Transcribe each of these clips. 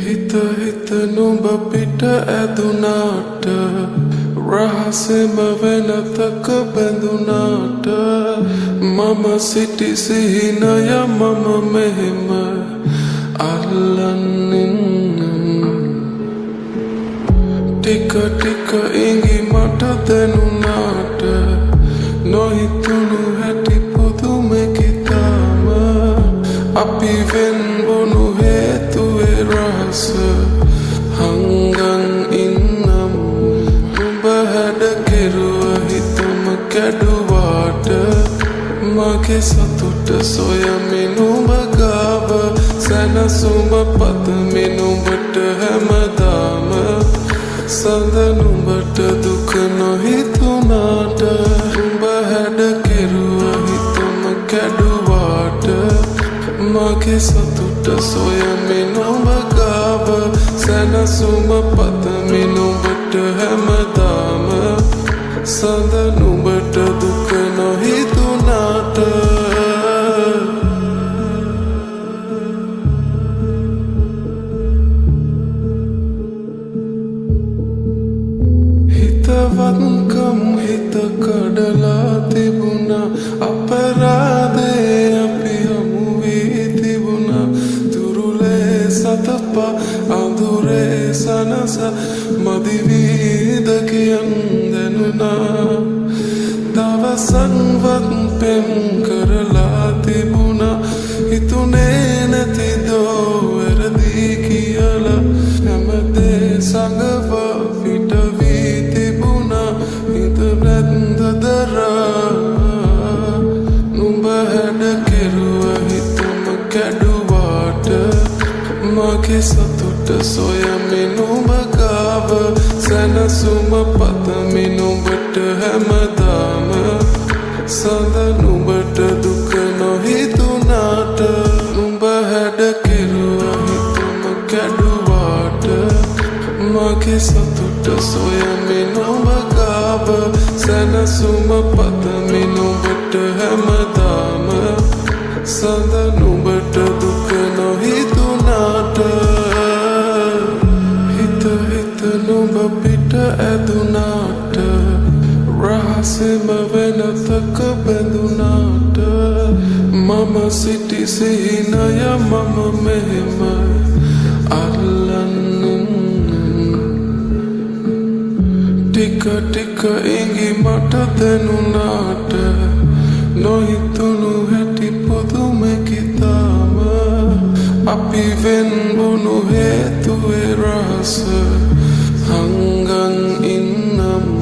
හිත හිත නුඹ පිට ඇදුනාට රහසෙම වෙනතක බැඳුනාට මම සිටි සිහිනය මම මෙහෙම අල්ලන්නෙන් ටික ටික ඉඟි මට දැනුනාට නොහිතුණු හැටි පුදුමෙකි තාම අපි වෙන්වුණු හේතුවේ රහස හංගන් ඉන්නම් උඹ හැඩ කෙරුව හිතම කැඩුවාට මගේ සතුට සොයමින් උඹ ගාව සැනසුම පතමින් උඹට හැමදාම සඳ නුඹට දුක නොහිතුනාට උඹ හැඩ කෙරුව හිතම කැඩුවාට මගේ සතුට සොයමින් උඹ ගාව සැනසුම පතමින් උඹට හැමදාම සඳ නුඹට දුක නොහිතුනාට හිතවත්කම් හිත කඩලා තිබුණා අපරාධේ අපි හමු වී තිබුණා තුරුලේ සතපා අඳුරේ සනස මදි වීද කියන් දැනුණා දවසන්වත් පෙම් කරලා තිබුණා හිතුනේ නැති දෝ වැරදි කියලා හැමදේ සඟව පිට වී තිබුණා හිත නැන්ද දරා නුඹ හැඩ කෙරුව හිතම කැඩුවාට මගේ සතුට සොයමින් උඹ ගාව සැනසුම පතමින් උඹට හැමදාම සඳ නුඹට දුක නොහිතුනාට නුඹ හැඩ කෙරුව හිතම කැඩුවාට මගේ සතුට සොයමින් උඹ ගාව සැනසුම පතමින් උඹට හැමදාම සඳ නුඹට දුක නොහිතුනාට හිත හිත නුඹ පිට ඇදුනාට රහසෙම වෙනතක බැඳුනාට මම සිටි සිහිනය මම මෙහෙම අල්ලන්නෙන් ටික ටික ඉඟි මට දැනුනාට නොහිතුණු හැටි පුදුමෙකි තාම අපි වෙන්වුණු හේතුවේ රහස හංගන් ඉන්නම්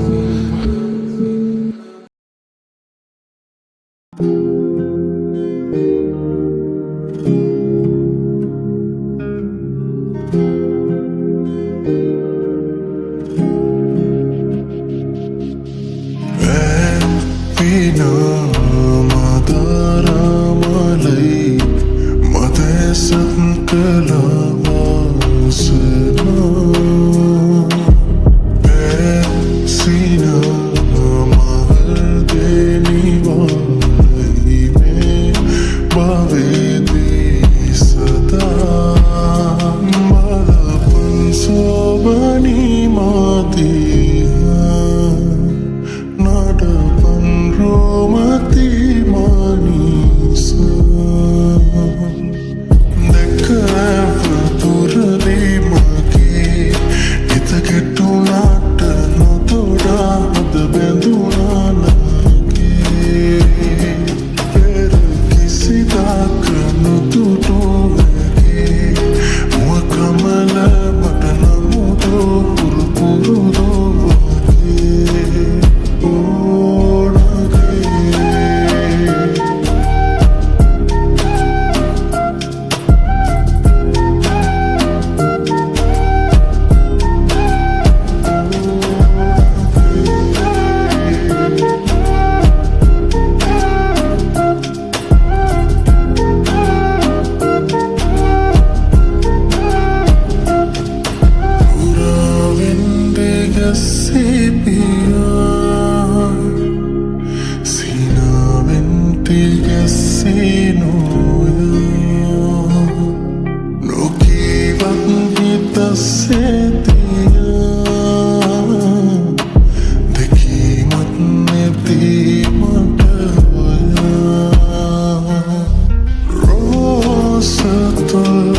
tu තුල්